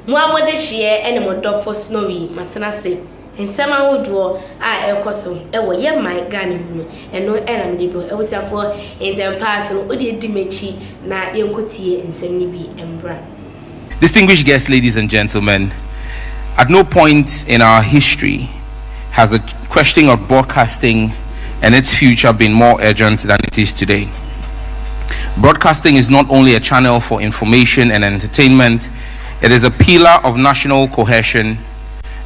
Muamode share and modofo snowy matana say and sama woodwo ekoso ewo ye my Ghana mu eno enam de bro ewusiafo enten pass no odi edimechi na yenkotie ensem ni bi embra. Distinguished guests, ladies and gentlemen, at no point in our history has the question of broadcasting and its future been more urgent than it is today. Broadcasting is not only a channel for information and entertainment, it is a pillar of national cohesion,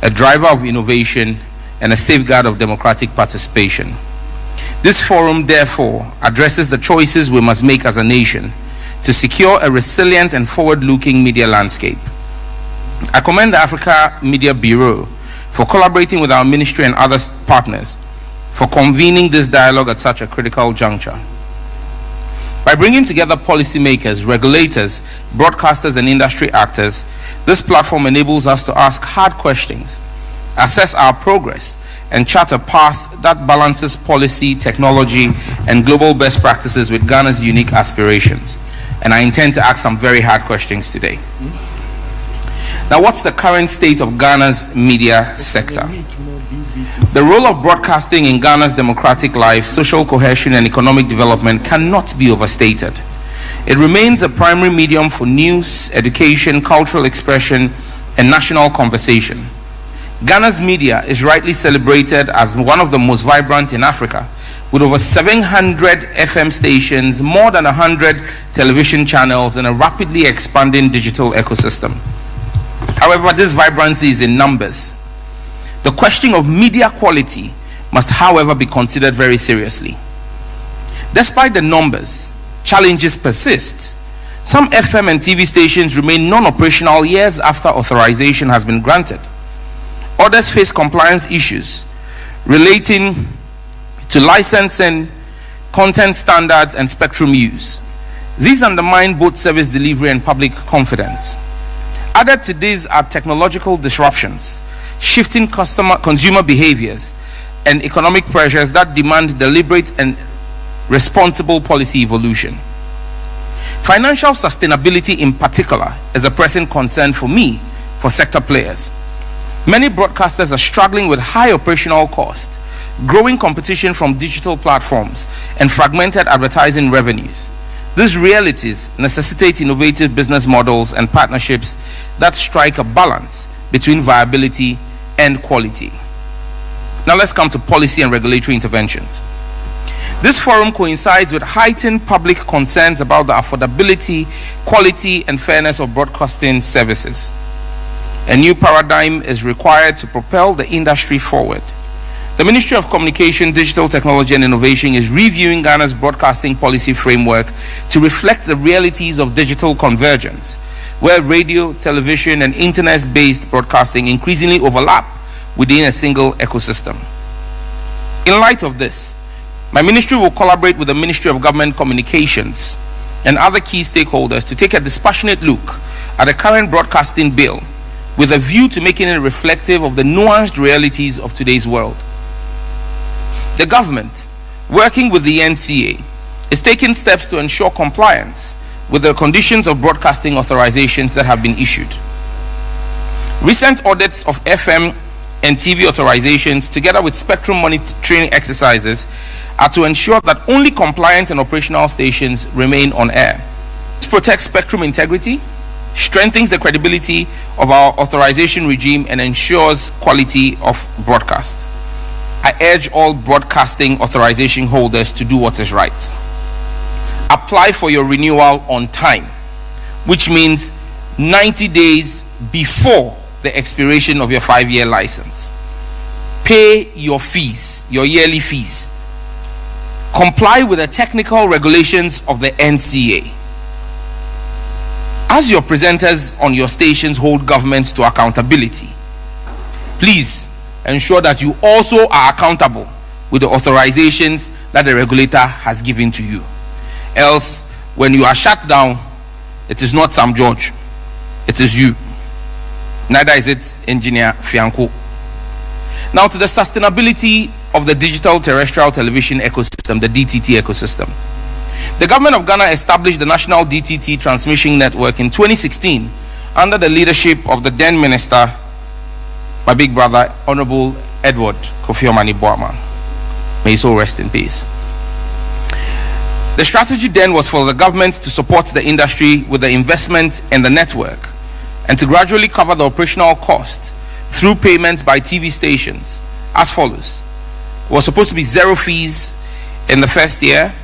a driver of innovation, and a safeguard of democratic participation. This forum, therefore, addresses the choices we must make as a nation to secure a resilient and forward-looking media landscape. I commend the Africa Media Bureau for collaborating with our ministry and other partners for convening this dialogue at such a critical juncture. By bringing together policymakers, regulators, broadcasters, and industry actors, this platform enables us to ask hard questions, assess our progress, and chart a path that balances policy, technology, and global best practices with Ghana's unique aspirations. And I intend to ask some very hard questions today. Now, what's the current state of Ghana's media sector? The role of broadcasting in Ghana's democratic life, social cohesion, and economic development cannot be overstated. It remains a primary medium for news, education, cultural expression, and national conversation. Ghana's media is rightly celebrated as one of the most vibrant in Africa, with over 700 FM stations, more than 100 television channels, and a rapidly expanding digital ecosystem. However, this vibrancy is in numbers. The question of media quality must, however, be considered very seriously. Despite the numbers, challenges persist. Some FM and TV stations remain non-operational years after authorization has been granted. Others face compliance issues relating to licensing, content standards, and spectrum use. These undermine both service delivery and public confidence. Added to these are technological disruptions, shifting consumer behaviors, and economic pressures that demand deliberate and responsible policy evolution. Financial sustainability in particular is a pressing concern for me, for sector players. Many broadcasters are struggling with high operational costs, growing competition from digital platforms, and fragmented advertising revenues. These realities necessitate innovative business models and partnerships that strike a balance between viability and quality. Now let's come to policy and regulatory interventions. This forum coincides with heightened public concerns about the affordability, quality, and fairness of broadcasting services. A new paradigm is required to propel the industry forward. The Ministry of Communication, Digital Technology and Innovation is reviewing Ghana's broadcasting policy framework to reflect the realities of digital convergence, where radio, television, and internet-based broadcasting increasingly overlap within a single ecosystem. In light of this, my ministry will collaborate with the Ministry of Government Communications and other key stakeholders to take a dispassionate look at the current broadcasting bill with a view to making it reflective of the nuanced realities of today's world. The government, working with the NCA, is taking steps to ensure compliance with the conditions of broadcasting authorizations that have been issued. Recent audits of FM and TV authorizations, together with spectrum monitoring exercises, are to ensure that only compliant and operational stations remain on air. This protects spectrum integrity, strengthens the credibility of our authorization regime, and ensures quality of broadcast. I urge all broadcasting authorization holders to do what is right. Apply for your renewal on time, which means 90 days before the expiration of your 5-year license. Pay your fees, your yearly fees. Comply with the technical regulations of the NCA. As your presenters on your stations hold government to accountability, please ensure that you also are accountable with the authorizations that the regulator has given to you. Else, when you are shut down, it is not Sam George, it is you. Neither is it Engineer Fianco. Now to the sustainability of the digital terrestrial television ecosystem, the DTT ecosystem. The government of Ghana established the National DTT Transmission Network in 2016 under the leadership of the then minister, my big brother, Honorable Edward Kofi Omani-Boamah. May his soul rest in peace. The strategy then was for the government to support the industry with the investment in the network and to gradually cover the operational cost through payments by TV stations as follows. It was supposed to be 0 fees in the first year,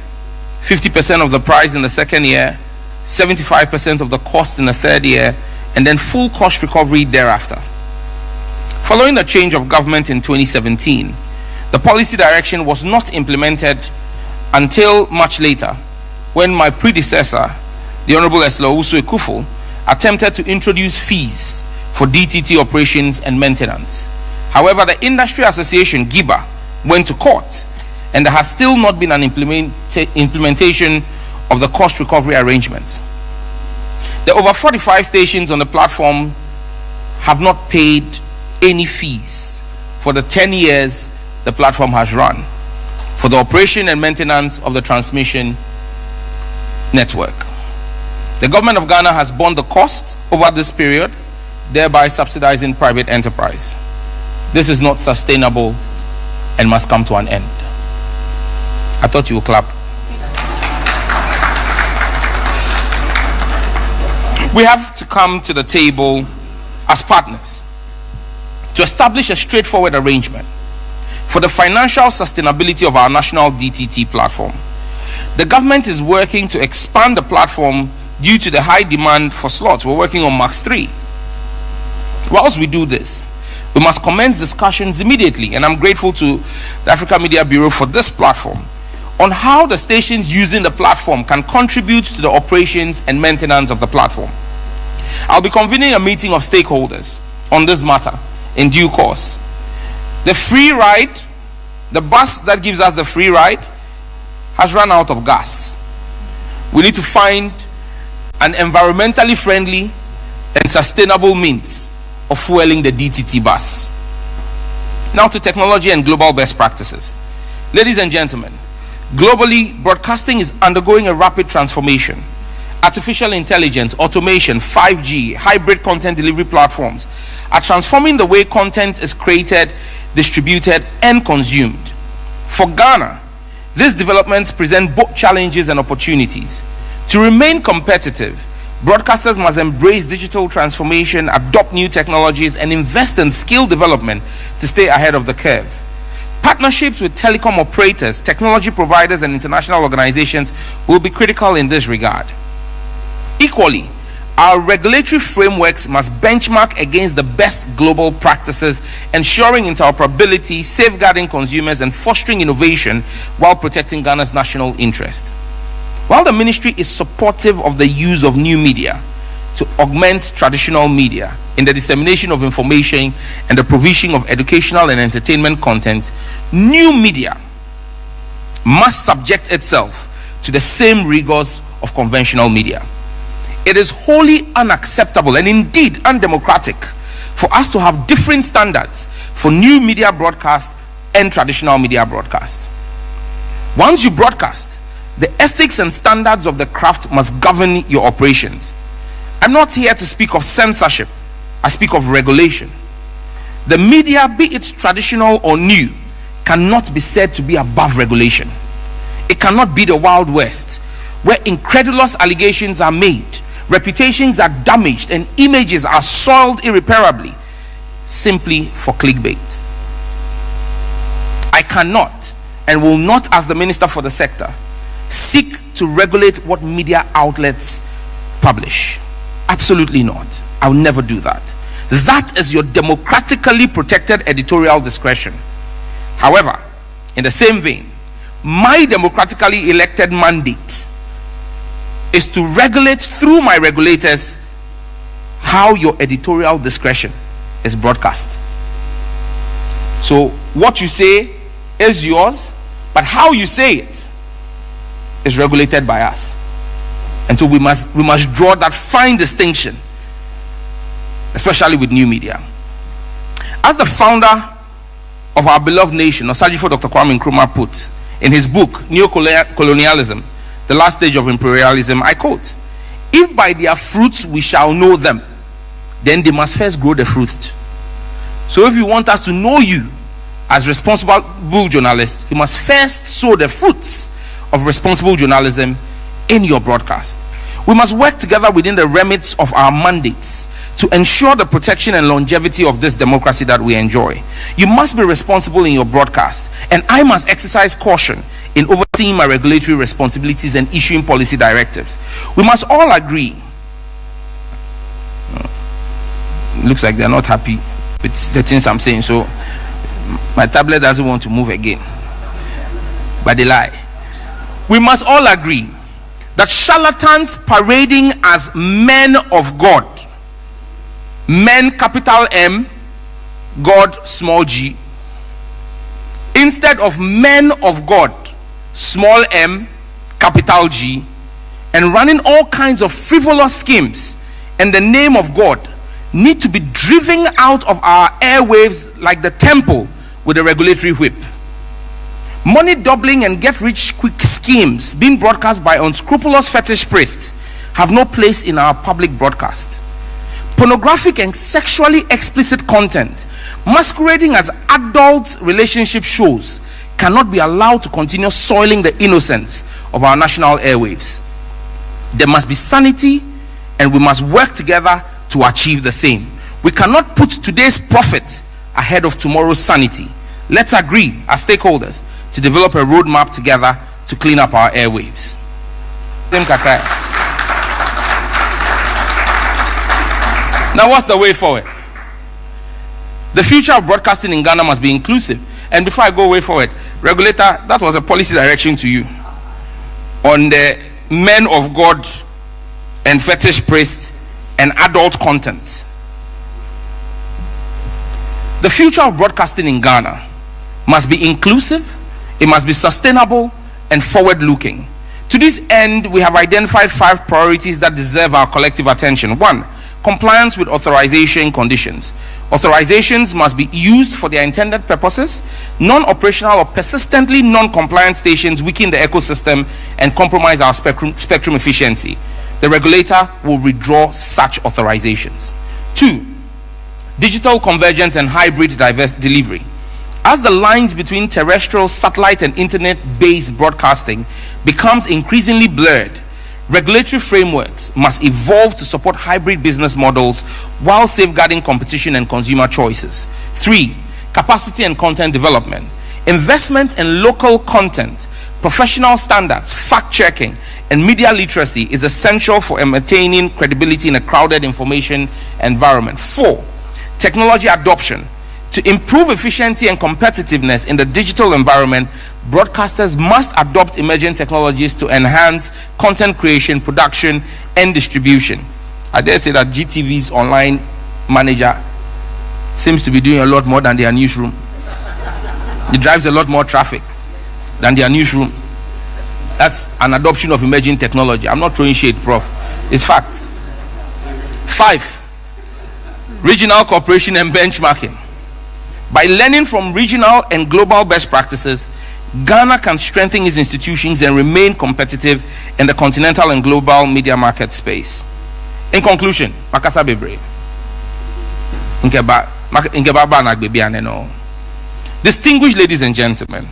50% of the price in the second year, 75% of the cost in the third year, and then full cost recovery thereafter. Following the change of government in 2017, the policy direction was not implemented until much later, when my predecessor, the Honorable Esla Owusu-Ekufo, attempted to introduce fees for DTT operations and maintenance. However, the Industry Association, GIBA, went to court, and there has still not been an implementation of the cost recovery arrangements. The over 45 stations on the platform have not paid any fees for the 10 years the platform has run for the operation and maintenance of the transmission network. The government of Ghana has borne the cost over this period, thereby subsidizing private enterprise. This is not sustainable and must come to an end. I thought you would clap. We have to come to the table as partners to establish a straightforward arrangement for the financial sustainability of our national DTT platform. The government is working to expand the platform due to the high demand for slots. We're working on Max 3. Whilst we do this, we must commence discussions immediately, and I'm grateful to the Africa Media Bureau for this platform, on how the stations using the platform can contribute to the operations and maintenance of the platform. I'll be convening a meeting of stakeholders on this matter in due course. The free ride, the bus that gives us the free ride, has run out of gas. We need to find an environmentally friendly and sustainable means of fueling the DTT bus. Now to technology and global best practices. Ladies and gentlemen, globally, broadcasting is undergoing a rapid transformation. Artificial intelligence, automation, 5G, hybrid content delivery platforms are transforming the way content is created, distributed, and consumed. For Ghana, these developments present both challenges and opportunities. To remain competitive, broadcasters must embrace digital transformation, adopt new technologies, and invest in skill development to stay ahead of the curve. Partnerships with telecom operators, technology providers, and international organizations will be critical in this regard. Equally, our regulatory frameworks must benchmark against the best global practices, ensuring interoperability, safeguarding consumers, and fostering innovation while protecting Ghana's national interest. While the ministry is supportive of the use of new media to augment traditional media in the dissemination of information and the provision of educational and entertainment content, new media must subject itself to the same rigors of conventional media. It is wholly unacceptable and indeed undemocratic for us to have different standards for new media broadcast and traditional media broadcast. Once you broadcast, the ethics and standards of the craft must govern your operations. I'm not here to speak of censorship, I speak of regulation. The media, be it traditional or new, cannot be said to be above regulation. It cannot be the Wild West, where incredulous allegations are made, reputations are damaged, and images are soiled irreparably simply for clickbait. I cannot and will not, as the Minister for the sector, seek to regulate what media outlets publish. Absolutely not. I will never do that. That is your democratically protected editorial discretion. However, in the same vein, my democratically elected mandate is to regulate through my regulators how your editorial discretion is broadcast. So what you say is yours, but how you say it is regulated by us. And so we must draw that fine distinction, especially with new media. As the founder of our beloved nation, Osajifo Dr. Kwame Nkrumah, put in his book Neo-Colonialism, The Last Stage of Imperialism, I quote, "If by their fruits we shall know them, then they must first grow the fruit. So if you want us to know you as responsible journalists, you must first sow the fruits of responsible journalism in your broadcast. We must work together within the remits of our mandates to ensure the protection and longevity of this democracy that we enjoy. You must be responsible in your broadcast, and I must exercise caution in overseeing my regulatory responsibilities and issuing policy directives. We must all agree. Looks like they're not happy with the things I'm saying, so my tablet doesn't want to move again, but they lie. We must all agree that charlatans parading as men of God, men capital M, God small g, instead of men of God small m, capital G, and running all kinds of frivolous schemes in the name of God, need to be driven out of our airwaves like the temple with a regulatory whip. Money doubling and get rich quick schemes being broadcast by unscrupulous fetish priests have no place in our public broadcast. Pornographic and sexually explicit content masquerading as adult relationship shows cannot be allowed to continue soiling the innocence of our national airwaves. There must be sanity, and we must work together to achieve the same. We cannot put today's profit ahead of tomorrow's sanity. Let's agree as stakeholders to develop a roadmap together to clean up our airwaves. Now, what's the way forward? The future of broadcasting in Ghana must be inclusive. And before I go way forward, regulator, that was a policy direction to you on the men of God and fetish priests and adult content. The future of broadcasting in Ghana must be inclusive, it must be sustainable and forward-looking. To this end, we have identified 5 priorities that deserve our collective attention. 1, compliance with authorization conditions. Authorizations must be used for their intended purposes. Non-operational or persistently non-compliant stations weaken the ecosystem and compromise our spectrum efficiency. The regulator will withdraw such authorizations. 2, digital convergence and hybrid diverse delivery. As the lines between terrestrial, satellite, and internet-based broadcasting becomes increasingly blurred, regulatory frameworks must evolve to support hybrid business models while safeguarding competition and consumer choices. 3, capacity and content development. Investment in local content, professional standards, fact-checking, and media literacy is essential for maintaining credibility in a crowded information environment. 4, technology adoption. To improve efficiency and competitiveness in the digital environment, broadcasters must adopt emerging technologies to enhance content creation, production, and distribution. I dare say that GTV's online manager seems to be doing a lot more than their newsroom. It drives a lot more traffic than their newsroom. That's an adoption of emerging technology. I'm not throwing shade, Prof. It's fact. 5, regional cooperation and benchmarking. By learning from regional and global best practices, Ghana can strengthen its institutions and remain competitive in the continental and global media market space. In conclusion, Makasa Bebre. Distinguished ladies and gentlemen,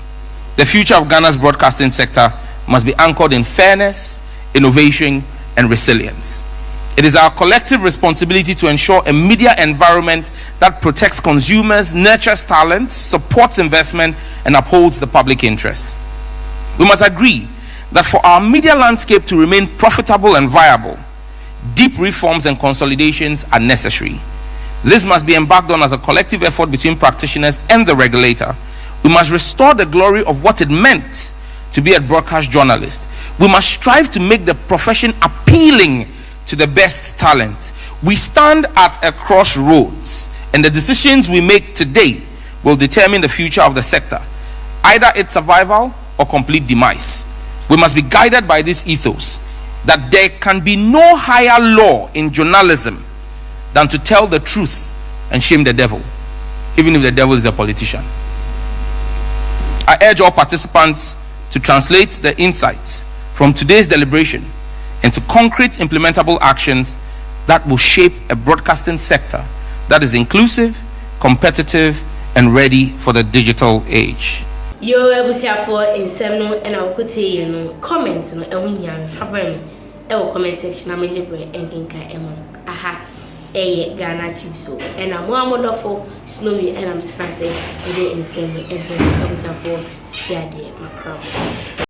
the future of Ghana's broadcasting sector must be anchored in fairness, innovation, and resilience. It is our collective responsibility to ensure a media environment that protects consumers, nurtures talents, supports investment, and upholds the public interest. We must agree that for our media landscape to remain profitable and viable, deep reforms and consolidations are necessary. This must be embarked on as a collective effort between practitioners and the regulator. We must restore the glory of what it meant to be a broadcast journalist. We must strive to make the profession appealing to the best talent. We stand at a crossroads, and the decisions we make today will determine the future of the sector, either its survival or complete demise. We must be guided by this ethos that there can be no higher law in journalism than to tell the truth and shame the devil, even if the devil is a politician. I urge all participants to translate the insights from today's deliberation into concrete implementable actions that will shape a broadcasting sector that is inclusive, competitive, and ready for the digital age. Yo, for nsɛm no ɛna wokotie no comment no ɛho nya me fabrɛ me ɛwɔ comment section na megye brɛ ɛnkenka ɛmo aha ɛyɛ Ghanatube so ɛna mo amodɔfo Snowy ɛna mtena sɛ ɛde nsɛm no ɛbɛ abusiafo sisi adeɛ makra.